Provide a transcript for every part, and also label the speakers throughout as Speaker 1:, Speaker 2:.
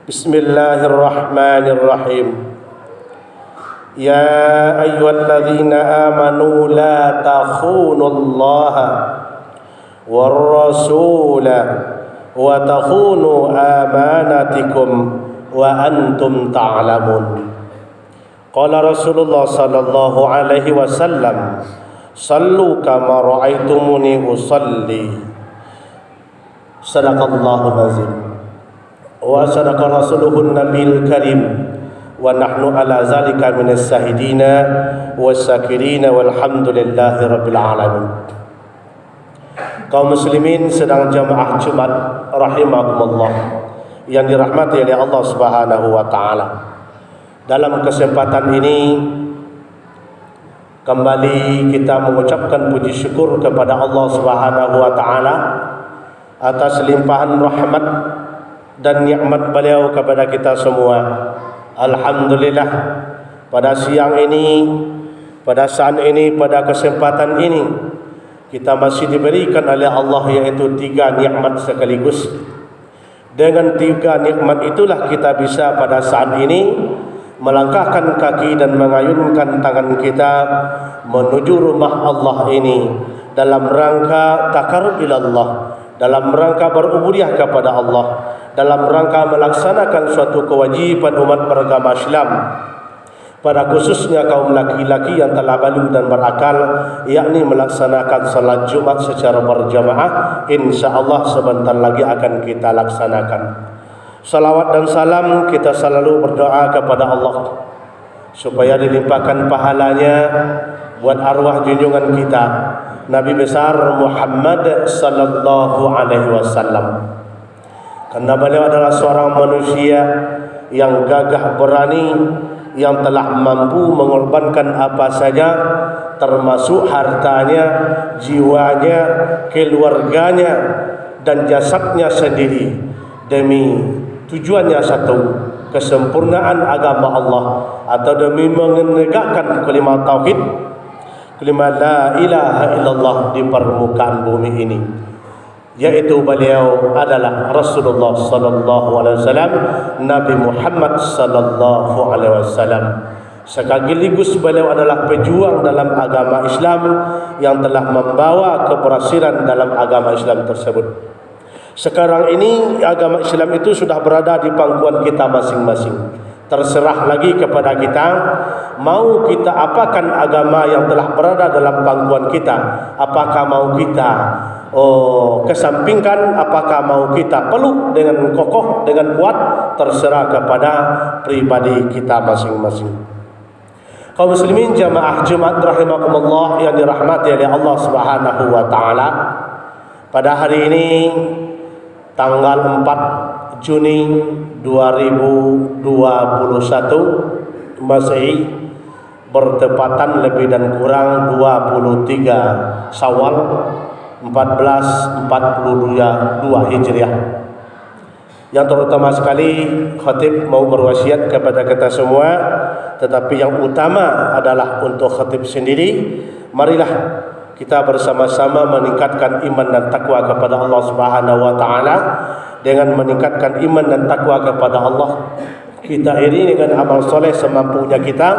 Speaker 1: Bismillahirrahmanirrahim. Ya ayyuhalladzina amanu la takhunullaha war rasula wa takhunu amanatikum wa antum ta'lamun. Qala Rasulullah sallallahu alaihi wasallam, sallu kama ra'aitumuni usalli. Sadaqallahul azim. Wa sadaqa rasuluhun nabiyil karim. Wa nahnu ala zalika minas sahidina wasyakirina walhamdulillahi rabbil alamin. Kaum muslimin sedang jamaah Jumat rahimakumullah yang dirahmati oleh Allah Subhanahu wa taala. Dalam kesempatan ini kembali kita mengucapkan puji syukur kepada Allah Subhanahu wa taala atas limpahan rahmat dan nikmat beliau kepada kita semua. Alhamdulillah, pada siang ini, pada saat ini, pada kesempatan ini kita masih diberikan oleh Allah yaitu 3 nikmat sekaligus. Dengan 3 nikmat itulah kita bisa pada saat ini melangkahkan kaki dan mengayunkan tangan kita menuju rumah Allah ini dalam rangka takarrub ila Allah, dalam rangka berubudiyah kepada Allah, dalam rangka melaksanakan suatu kewajiban umat beragama Islam, pada khususnya kaum laki-laki yang telah balik dan berakal, yakni melaksanakan salat Jumat secara berjamaah. InsyaAllah sebentar lagi akan kita laksanakan. Salawat dan salam kita selalu berdoa kepada Allah supaya dilimpahkan pahalanya buat arwah junjungan kita Nabi besar Muhammad sallallahu alaihi wasallam. Karena beliau adalah seorang manusia yang gagah berani, yang telah mampu mengorbankan apa saja, termasuk hartanya, jiwanya, keluarganya, dan jasadnya sendiri demi tujuannya satu, kesempurnaan agama Allah, atau demi menegakkan kalimat tauhid, kalimat la ilaha illallah di permukaan bumi ini. Yaitu beliau adalah Rasulullah sallallahu alaihi wasallam, Nabi Muhammad sallallahu alaihi wasallam. Sekaligus beliau adalah pejuang dalam agama Islam yang telah membawa keberhasilan dalam agama Islam tersebut. Sekarang ini agama Islam itu sudah berada di pangkuan kita masing-masing. Terserah lagi kepada kita, mau kita apakan agama yang telah berada dalam pangkuan kita. Apakah mau kita kesampingkan, apakah mau kita peluk dengan kokoh, dengan kuat, terserah kepada pribadi kita masing-masing. Kaum muslimin jamaah Jumat rahimakumullah yang dirahmati oleh Allah Subhanahu wa taala. Pada hari ini tanggal 4 Juni 2021 Masehi, bertepatan lebih dan kurang 23 Syawal 1442 Hijriah. Yang terutama sekali, khatib mau berwasiat kepada kita semua, tetapi yang utama adalah untuk khatib sendiri. Marilah kita bersama-sama meningkatkan iman dan takwa kepada Allah Subhanahu wa taala. Dengan meningkatkan iman dan takwa kepada Allah, kita iringi dengan amal soleh semampunya kita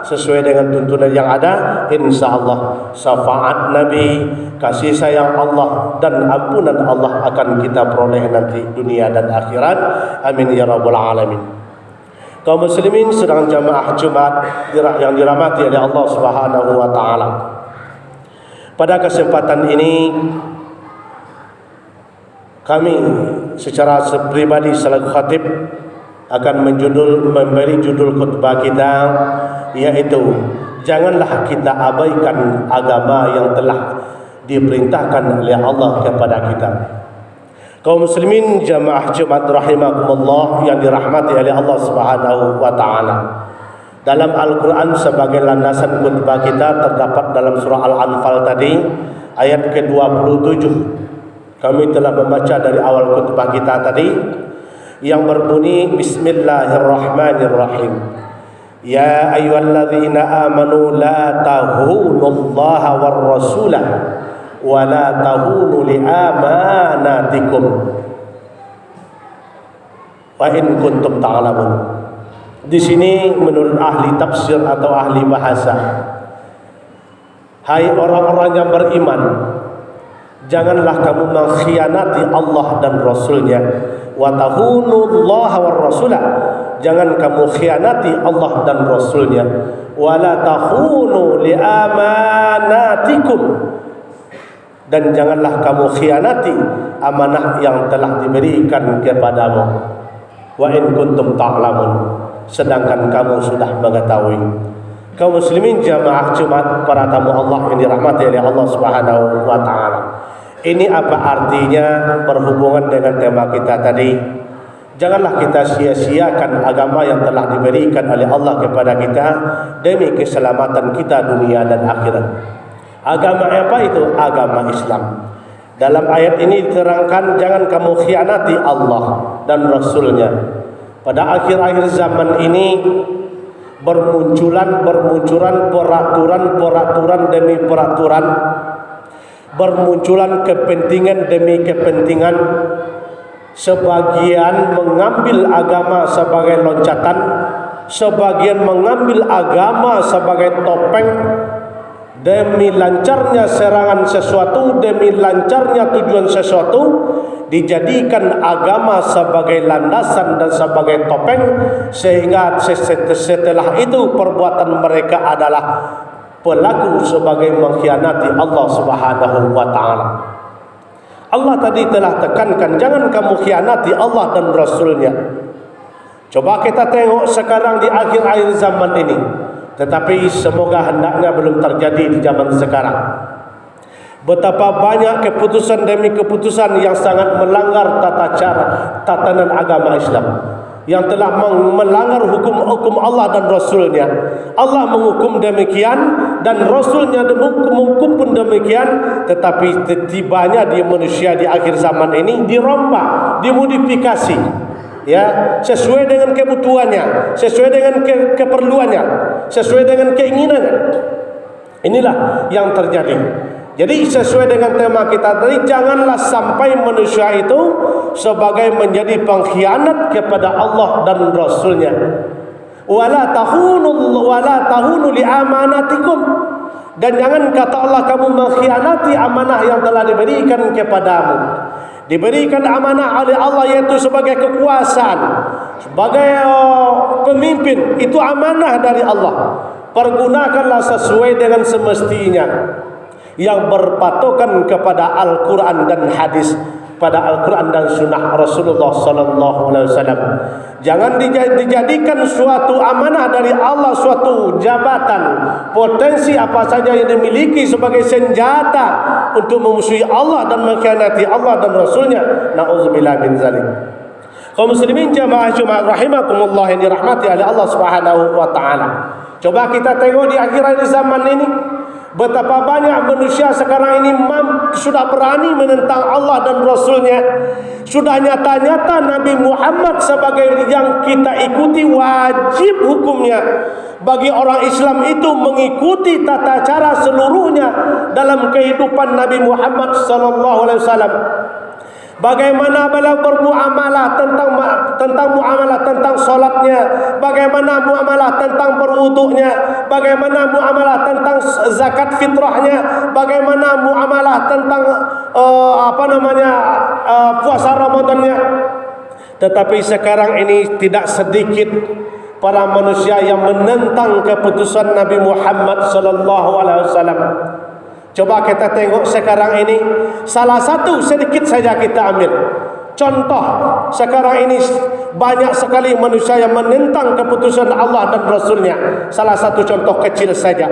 Speaker 1: sesuai dengan tuntunan yang ada. InsyaAllah syafaat Nabi, kasih sayang Allah, dan ampunan Allah akan kita peroleh nanti dunia dan akhirat. Amin ya rabbal alamin. Kaum muslimin sedang jamaah Jumat yang dirahmati oleh Allah Subhanahu wa taala. Pada kesempatan ini kami secara pribadi selaku khatib akan memberi judul khutbah kita, yaitu janganlah kita abaikan agama yang telah diperintahkan oleh Allah kepada kita. Kaum muslimin jamaah Jumat rahimakumullah yang dirahmati oleh Allah Subhanahu wa taala. Dalam Al-Quran sebagai landasan khutbah kita terdapat dalam surah Al-Anfal tadi ayat ke-27. Kami telah membaca dari awal khutbah kita tadi yang berbunyi Bismillahirrahmanirrahim. Ya ayyuhalladzina amanu la tahunullaha war rasulah wa la tahunu li amanatikum. Wa in kuntum ta'lamun. Di sini menurut ahli tafsir atau ahli bahasa, hai orang-orang yang beriman, janganlah kamu mengkhianati Allah dan Rasulnya. Wa tahunullaha war rasulah, jangan kamu khianati Allah dan Rasulnya. Wa la tahunu li amanatikum, dan janganlah kamu khianati amanah yang telah diberikan kepadamu. Wa in kuntum ta'lamun, sedangkan kamu sudah mengetahui. Kaum muslimin jamaah Jumat, para tamu Allah yang dirahmati oleh Allah Subhanahu wa taala. Ini apa artinya berhubungan dengan tema kita tadi? Janganlah kita sia-siakan agama yang telah diberikan oleh Allah kepada kita demi keselamatan kita dunia dan akhirat. Agama apa itu? Agama Islam. Dalam ayat ini diterangkan, jangan kamu khianati Allah dan Rasulnya. Pada akhir-akhir zaman ini bermunculan peraturan demi peraturan, bermunculan kepentingan demi kepentingan. Sebagian mengambil agama sebagai loncatan, sebagian mengambil agama sebagai topeng. Demi lancarnya serangan sesuatu, demi lancarnya tujuan sesuatu, dijadikan agama sebagai landasan dan sebagai topeng, sehingga setelah itu perbuatan mereka adalah pelaku sebagai mengkhianati Allah Subhanahu wa taala. Allah tadi telah tekankan, jangan kamu khianati Allah dan Rasulnya. Coba kita tengok sekarang di akhir-akhir zaman ini, tetapi semoga hendaknya belum terjadi di zaman sekarang. Betapa banyak keputusan demi keputusan yang sangat melanggar tata cara tatanan agama Islam, yang telah melanggar hukum-hukum Allah dan Rasulnya. Allah menghukum demikian dan Rasulnya menghukum pun demikian, tetapi tibanya di manusia di akhir zaman ini dirombak, dimodifikasi, ya, sesuai dengan kebutuhannya, sesuai dengan keperluannya, sesuai dengan keinginannya. Inilah yang terjadi. Jadi sesuai dengan tema kita tadi, janganlah sampai manusia itu sebagai menjadi pengkhianat kepada Allah dan Rasulnya. Wala tahunu li amanatikum, dan jangan kata Allah kamu mengkhianati amanah yang telah diberikan kepadamu. Diberikan amanah oleh Allah, yaitu sebagai kekuasaan, sebagai pemimpin, itu amanah dari Allah. Pergunakanlah sesuai dengan semestinya, yang berpatokan kepada Al-Quran dan hadis, pada Al-Quran dan sunnah Rasulullah sallallahu alaihi wasallam. Jangan dijadikan suatu amanah dari Allah, suatu jabatan, potensi apa saja yang dimiliki sebagai senjata untuk memusuhi Allah dan mengkhianati Allah dan Rasulnya. Na'udzubillah min zalik. Kaum muslimin jamaah Jumat rahimakumullah yang dirahmati oleh Allah Subhanahu wa taala. Coba kita tengok di akhir zaman ini, betapa banyak manusia sekarang ini sudah berani menentang Allah dan Rasulnya. Sudah nyata-nyata Nabi Muhammad sebagai yang kita ikuti, wajib hukumnya bagi orang Islam itu mengikuti tata cara seluruhnya dalam kehidupan Nabi Muhammad sallallahu alaihi wasallam. Bagaimana beliau bermuamalah, tentang muamalah tentang solatnya, bagaimana muamalah tentang berwuduknya, bagaimana muamalah tentang zakat fitrahnya, bagaimana muamalah tentang puasa Ramadannya. Tetapi sekarang ini tidak sedikit para manusia yang menentang keputusan Nabi Muhammad sallallahu alaihi wasallam. Coba kita tengok sekarang ini, salah satu sedikit saja kita ambil contoh. Sekarang ini banyak sekali manusia yang menentang keputusan Allah dan Rasulnya. Salah satu contoh kecil saja,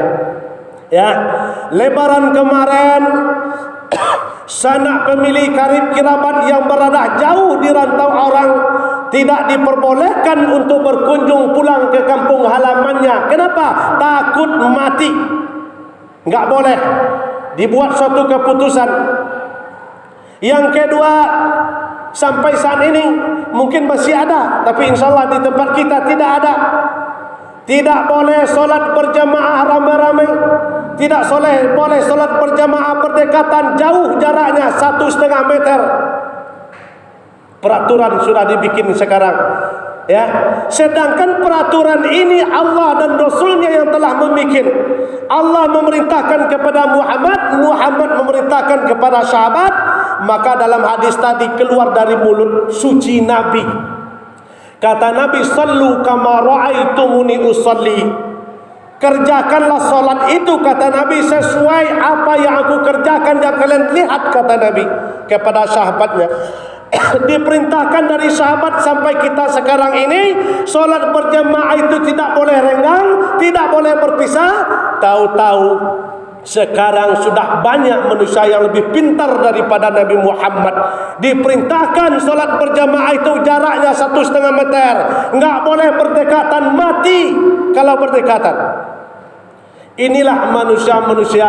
Speaker 1: ya, Lebaran kemarin sanak pemilih karib kerabat yang berada jauh di rantau orang tidak diperbolehkan untuk berkunjung pulang ke kampung halamannya. Kenapa? Takut mati. Enggak boleh. Dibuat suatu keputusan. Yang kedua, sampai saat ini mungkin masih ada, tapi insyaAllah di tempat kita tidak ada. Tidak boleh solat berjamaah ramai-ramai. Tidak boleh solat berjamaah berdekatan, jauh jaraknya 1,5 meter. Peraturan sudah dibikin sekarang, ya. Sedangkan peraturan ini Allah dan Rasulnya yang telah membikin. Allah memerintahkan kepada Muhammad, Muhammad memerintahkan kepada sahabat. Maka dalam hadis tadi keluar dari mulut suci Nabi. Kata Nabi, sallu kama ra'aitumuni usalli. Kerjakanlah solat itu, kata Nabi, sesuai apa yang aku kerjakan yang kalian lihat, kata Nabi kepada sahabatnya. Diperintahkan dari sahabat sampai kita sekarang ini, solat berjamaah itu tidak boleh renggang, tidak boleh berpisah. Tahu-tahu sekarang sudah banyak manusia yang lebih pintar daripada Nabi Muhammad. Diperintahkan solat berjamaah itu jaraknya 1,5 meter, enggak boleh berdekatan, mati kalau berdekatan. Inilah manusia-manusia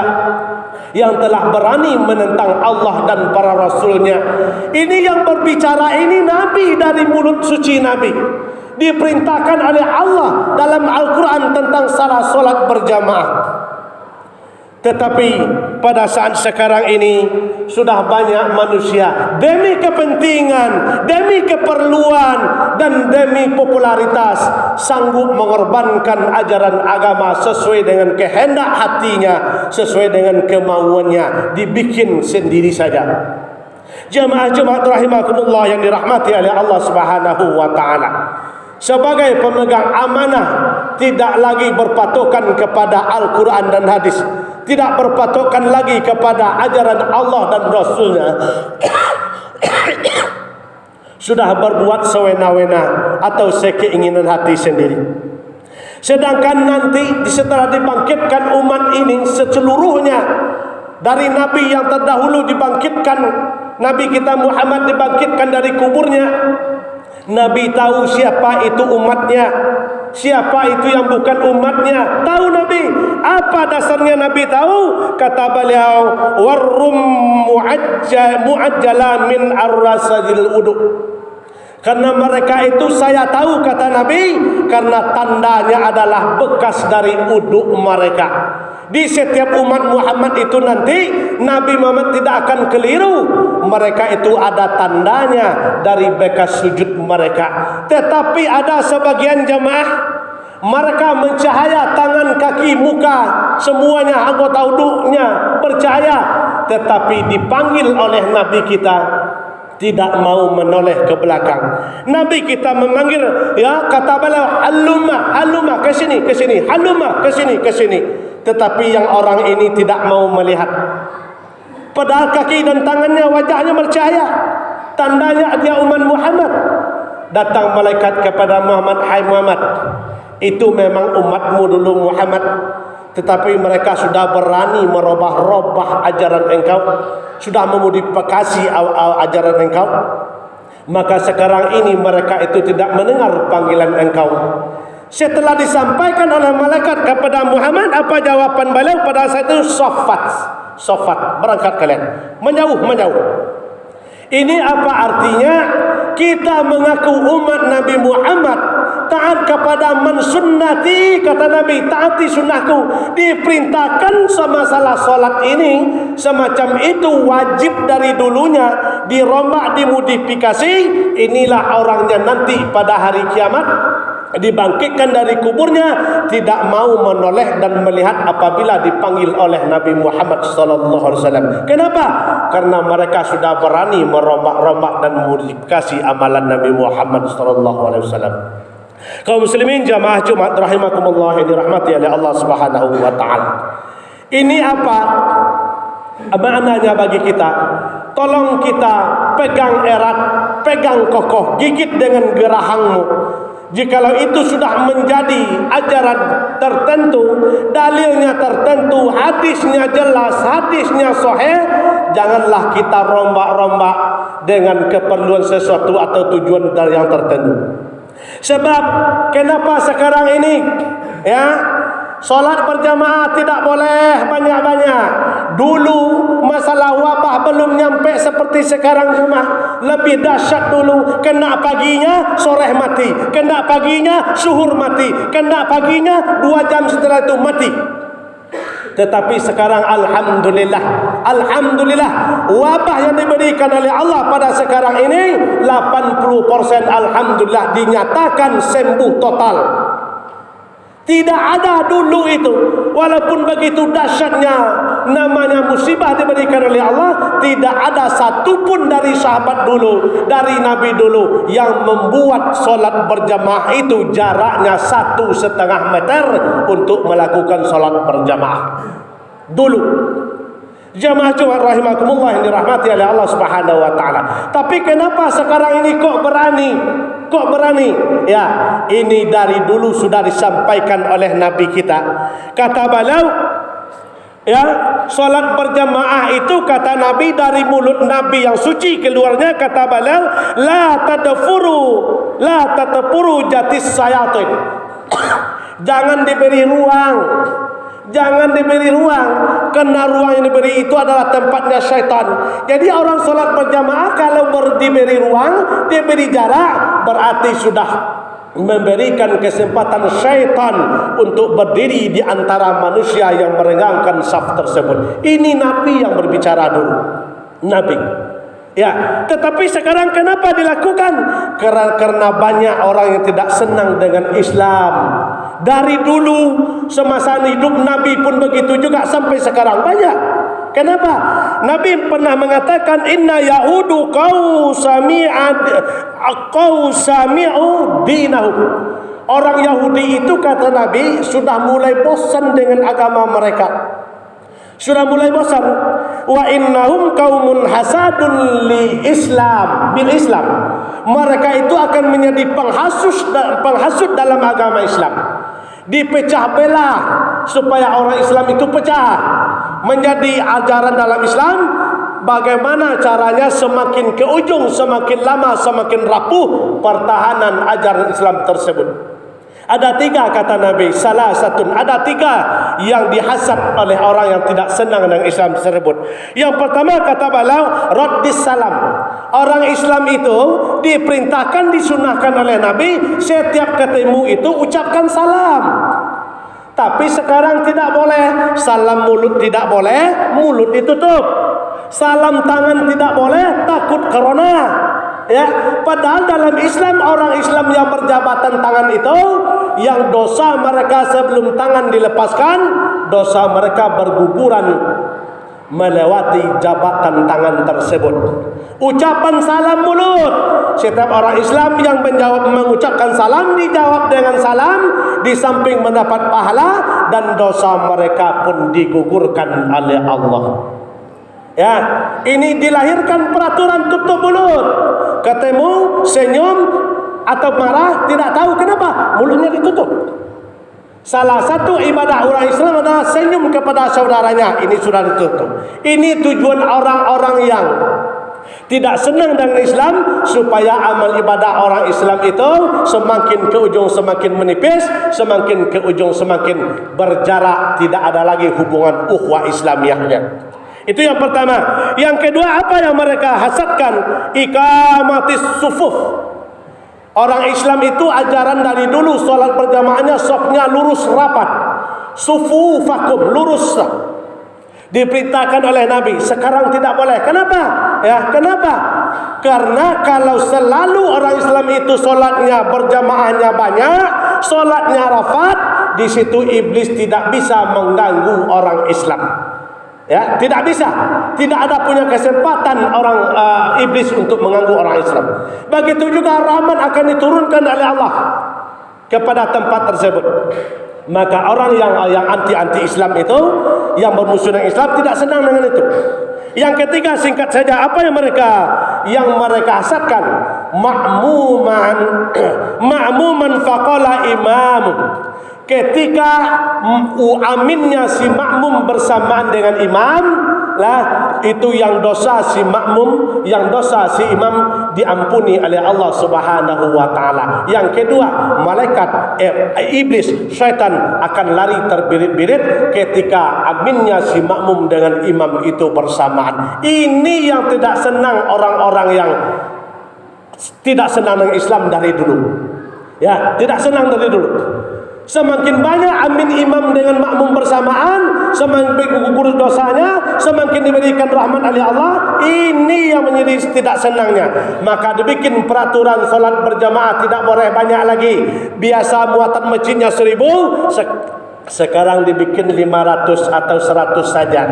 Speaker 1: yang telah berani menentang Allah dan para Rasulnya. Ini yang berbicara ini Nabi, dari mulut suci Nabi. Diperintahkan oleh Allah dalam Al-Quran tentang salah solat berjamaah. Tetapi pada saat sekarang ini sudah banyak manusia demi kepentingan, demi keperluan, dan demi popularitas sanggup mengorbankan ajaran agama sesuai dengan kehendak hatinya, sesuai dengan kemauannya, dibikin sendiri saja. Jemaah-jemaah rahimakumullah yang dirahmati oleh Allah Subhanahu wa taala. Sebagai pemegang amanah tidak lagi berpatokan kepada Al-Quran dan hadis, tidak berpatokan lagi kepada ajaran Allah dan Rasulnya. Sudah berbuat sewena-wena atau sekeinginan hati sendiri. Sedangkan nanti setelah dibangkitkan umat ini seluruhnya, dari Nabi yang terdahulu dibangkitkan, Nabi kita Muhammad dibangkitkan dari kuburnya, Nabi tahu siapa itu umatnya, siapa itu yang bukan umatnya. Tahu Nabi. Apa dasarnya Nabi tahu? Kata beliau, warrum muajjala min ar-rasadil wudu. Karena mereka itu saya tahu, kata Nabi, karena tandanya adalah bekas dari uduk mereka. Di setiap umat Muhammad itu nanti Nabi Muhammad tidak akan keliru, mereka itu ada tandanya dari bekas sujud mereka. Tetapi ada sebagian jemaah, mereka mencahaya tangan, kaki, muka, semuanya anggota uduknya percaya, tetapi dipanggil oleh Nabi kita tidak mau menoleh ke belakang. Nabi kita memanggil, ya, kata beliau, haluma ke sini, ke sini, haluma ke sini, ke sini. Tetapi yang orang ini tidak mau melihat. Padahal kaki dan tangannya, wajahnya percaya, tandanya dia umat Muhammad. Datang malaikat kepada Muhammad, hai Muhammad, itu memang umatmu dulu Muhammad, tetapi mereka sudah berani merubah-rubah ajaran engkau, sudah memodifikasi ajaran engkau. Maka sekarang ini mereka itu tidak mendengar panggilan engkau. Setelah disampaikan oleh malaikat kepada Muhammad, apa jawaban beliau pada saat itu? Sofat, berangkat kalian, menjauh. Ini apa artinya? Kita mengaku umat Nabi Muhammad, taat kepada mensunnati, kata Nabi, taati sunnahku. Diperintahkan sama salah solat ini semacam itu, wajib dari dulunya, dirombak, dimodifikasi. Inilah orangnya nanti pada hari kiamat dibangkitkan dari kuburnya, tidak mau menoleh dan melihat apabila dipanggil oleh Nabi Muhammad SAW. Kenapa? Karena mereka sudah berani merombak-rombak dan memodifikasi amalan Nabi Muhammad SAW. Kaum muslimin jamaah Jumat rahimakumullah yang dirahmati oleh Allah Subhanahu wa taala. Ini apa maknanya bagi kita? Tolong kita pegang erat, pegang kokoh, gigit dengan gerahangmu. Jikalau itu sudah menjadi ajaran tertentu, dalilnya tertentu, hadisnya jelas, hadisnya sahih, janganlah kita rombak-rombak dengan keperluan sesuatu atau tujuan dari yang tertentu. Sebab kenapa sekarang ini, ya, solat berjamaah tidak boleh banyak-banyak. Dulu masalah wabah belum nyampe seperti sekarang, cuma lebih dahsyat dulu. Kena paginya sore mati, kena paginya suhur mati, kena paginya 2 jam setelah itu mati. Tetapi sekarang alhamdulillah, alhamdulillah, wabah yang diberikan oleh Allah pada sekarang ini 80% alhamdulillah dinyatakan sembuh total. Tidak ada dulu itu, walaupun begitu dahsyatnya namanya musibah diberikan oleh Allah, tidak ada satupun dari sahabat dulu, dari Nabi dulu yang membuat solat berjamaah itu jaraknya 1,5 meter untuk melakukan solat berjamaah dulu. Jamaah Jumat rahimakumullah yang dirahmati oleh Allah Subhanahu wa taala. Tapi kenapa sekarang ini kok berani? Kok berani? Ya, ini dari dulu sudah disampaikan oleh Nabi kita. Kata beliau, ya, solat berjamaah itu kata Nabi dari mulut Nabi yang suci keluarnya, kata beliau, la tadfuru jatis sayatin. Jangan diberi ruang. Jangan diberi ruang, karena ruang yang diberi itu adalah tempatnya syaitan. Jadi orang solat berjamaah kalau diberi ruang, diberi jarak, berarti sudah memberikan kesempatan syaitan untuk berdiri di antara manusia yang merengangkan saf tersebut. Ini Nabi yang berbicara dulu. Nabi. Ya, tetapi sekarang kenapa dilakukan? Karena banyak orang yang tidak senang dengan Islam. Dari dulu semasa hidup Nabi pun begitu juga sampai sekarang banyak. Kenapa? Nabi pernah mengatakan inna yahudu sami'u dinahum. Orang Yahudi itu kata Nabi sudah mulai bosan dengan agama mereka. Sudah mulai bosan. Wa innahum qaumun hasadun li Islam bil Islam. Mereka itu akan menjadi penghasut dalam agama Islam. Dipecah belah supaya orang Islam itu pecah. Menjadi ajaran dalam Islam, bagaimana caranya semakin ke ujung, semakin lama, semakin rapuh pertahanan ajaran Islam tersebut. Ada 3 kata Nabi, salah satu, ada 3 yang dihasad oleh orang yang tidak senang dengan Islam tersebut. Yang pertama kata beliau, raddis salam. Orang Islam itu diperintahkan, disunahkan oleh Nabi, setiap ketemu itu ucapkan salam. Tapi sekarang tidak boleh. Salam mulut tidak boleh, mulut ditutup. Salam tangan tidak boleh, takut corona. Ya, padahal dalam Islam orang Islam yang berjabatan tangan itu, yang dosa mereka sebelum tangan dilepaskan, dosa mereka berguguran melewati jabatan tangan tersebut. Ucapan salam mulut, setiap orang Islam yang mengucapkan salam dijawab dengan salam, di samping mendapat pahala dan dosa mereka pun digugurkan oleh Allah. Ya, ini dilahirkan peraturan tutup mulut. Ketemu, senyum atau marah, tidak tahu kenapa mulutnya ditutup. Salah satu ibadah orang Islam adalah senyum kepada saudaranya. Ini sudah ditutup. Ini tujuan orang-orang yang tidak senang dengan Islam, supaya amal ibadah orang Islam itu semakin ke ujung semakin menipis, semakin ke ujung semakin berjarak, tidak ada lagi hubungan ukhuwah Islamiyahnya. Itu yang pertama. Yang kedua, apa yang mereka hasadkan? Iqamatis sufuf. Orang Islam itu ajaran dari dulu solat berjamaahnya safnya lurus rapat. Sufufakum, lurus. Diperintahkan oleh Nabi. Sekarang tidak boleh. Kenapa? Ya, kenapa? Karena kalau selalu orang Islam itu solatnya berjamaahnya banyak, solatnya rapat, di situ iblis tidak bisa mengganggu orang Islam. Ya, tidak bisa. Tidak ada punya kesempatan orang iblis untuk mengganggu orang Islam. Begitu juga rahmat akan diturunkan oleh Allah kepada tempat tersebut. Maka orang yang anti Islam itu, yang bermusuh dengan Islam, tidak senang dengan itu. Yang ketiga, singkat saja, apa yang mereka hasadkan? Ma'muman faqala imam. Ketika aminnya si makmum bersamaan dengan imam, lah itu yang dosa si makmum, yang dosa si imam diampuni oleh Allah Subhanahu wa taala. Yang kedua, malaikat iblis, syaitan akan lari terbirit-birit ketika aminnya si makmum dengan imam itu bersamaan. Ini yang tidak senang orang-orang yang tidak senang dengan Islam dari dulu. Ya, tidak senang dari dulu. Semakin banyak amin imam dengan makmum bersamaan, semakin gugur dosanya, semakin diberikan rahmat oleh Allah. Ini yang menjadi tidak senangnya. Maka dibikin peraturan solat berjamaah tidak boleh banyak lagi. Biasa muatan masjidnya 1000, sekarang dibikin 500 atau 100 saja.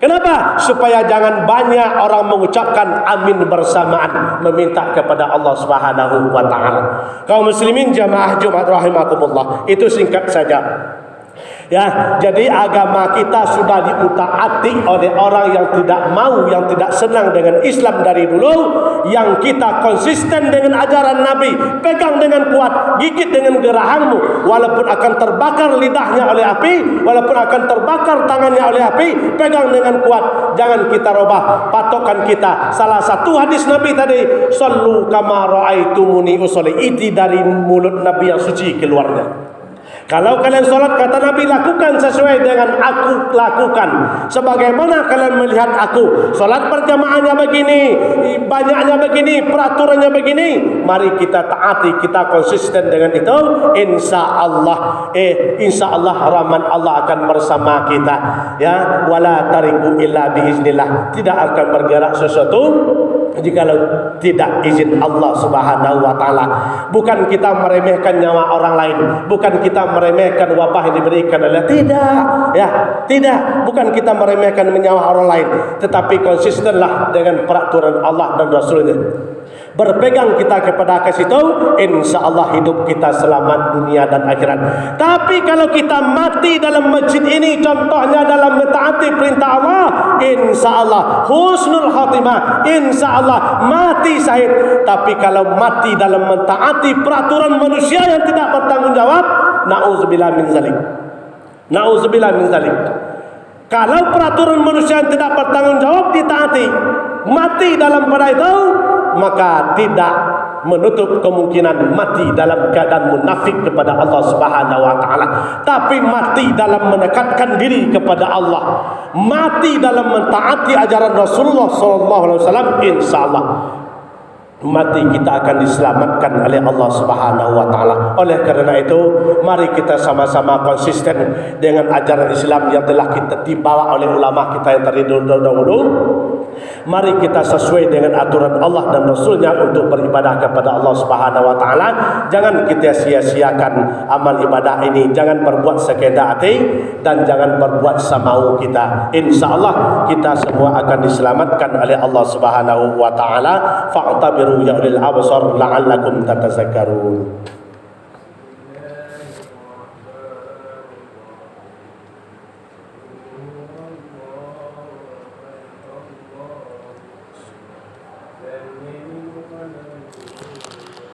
Speaker 1: Kenapa? Supaya jangan banyak orang mengucapkan amin bersamaan meminta kepada Allah Subhanahu wa taala. Kaum muslimin jamaah Jumat rahimakumullah, itu singkat saja. Ya, jadi agama kita sudah diutaati oleh orang yang tidak mau, yang tidak senang dengan Islam dari dulu, yang kita konsisten dengan ajaran Nabi, pegang dengan kuat, gigit dengan gerahanmu, walaupun akan terbakar lidahnya oleh api, walaupun akan terbakar tangannya oleh api, pegang dengan kuat, jangan kita robah patokan kita. Salah satu hadis Nabi tadi, sallu kama ra'aitumuni usolli, itu dari mulut Nabi yang suci keluarnya. Kalau kalian solat, kata Nabi, lakukan sesuai dengan aku lakukan. Sebagaimana kalian melihat aku. Solat berjamaahnya begini, banyaknya begini, peraturannya begini. Mari kita taati, kita konsisten dengan itu. Insya Allah rahmat Allah akan bersama kita. Ya, wala tariku illa biiznillah. Tidak akan bergerak sesuatu jikalau tidak izin Allah Subhanahu wa taala. Bukan kita meremehkan nyawa orang lain, bukan kita meremehkan wabah yang diberikan oleh tidak, bukan kita meremehkan nyawa orang lain, tetapi konsistenlah dengan peraturan Allah dan Rasulnya. Berpegang kita kepada kasih itu, insya Allah hidup kita selamat dunia dan akhirat. Tapi kalau kita mati dalam masjid ini, contohnya dalam mentaati perintah Allah, insya Allah husnul khatimah, insya Allah mati syahid. Tapi kalau mati dalam mentaati peraturan manusia yang tidak bertanggung jawab, na'udzubillah min zalik. Na'udzubillah min zalik. Kalau peraturan manusia yang tidak bertanggung jawab ditaati, mati dalam pada itu, maka tidak menutup kemungkinan mati dalam keadaan munafik kepada Allah Subhanahu wa taala, tapi mati dalam mendekatkan diri kepada Allah, mati dalam mentaati ajaran Rasulullah sallallahu alaihi wasallam, insyaallah mati kita akan diselamatkan oleh Allah Subhanahu wa taala. Oleh karena itu, mari kita sama-sama konsisten dengan ajaran Islam yang telah kita dibawa oleh ulama kita yang tadi dahulu. Mari kita sesuai dengan aturan Allah dan Rasulnya untuk beribadah kepada Allah Subhanahu wa taala. Jangan kita sia-siakan amal ibadah ini, jangan berbuat sekedar hati dan jangan berbuat semau kita. Insyaallah kita semua akan diselamatkan oleh Allah Subhanahu wa taala. Fa'tabiru ya ulil absar la'allakum tatazakkarun.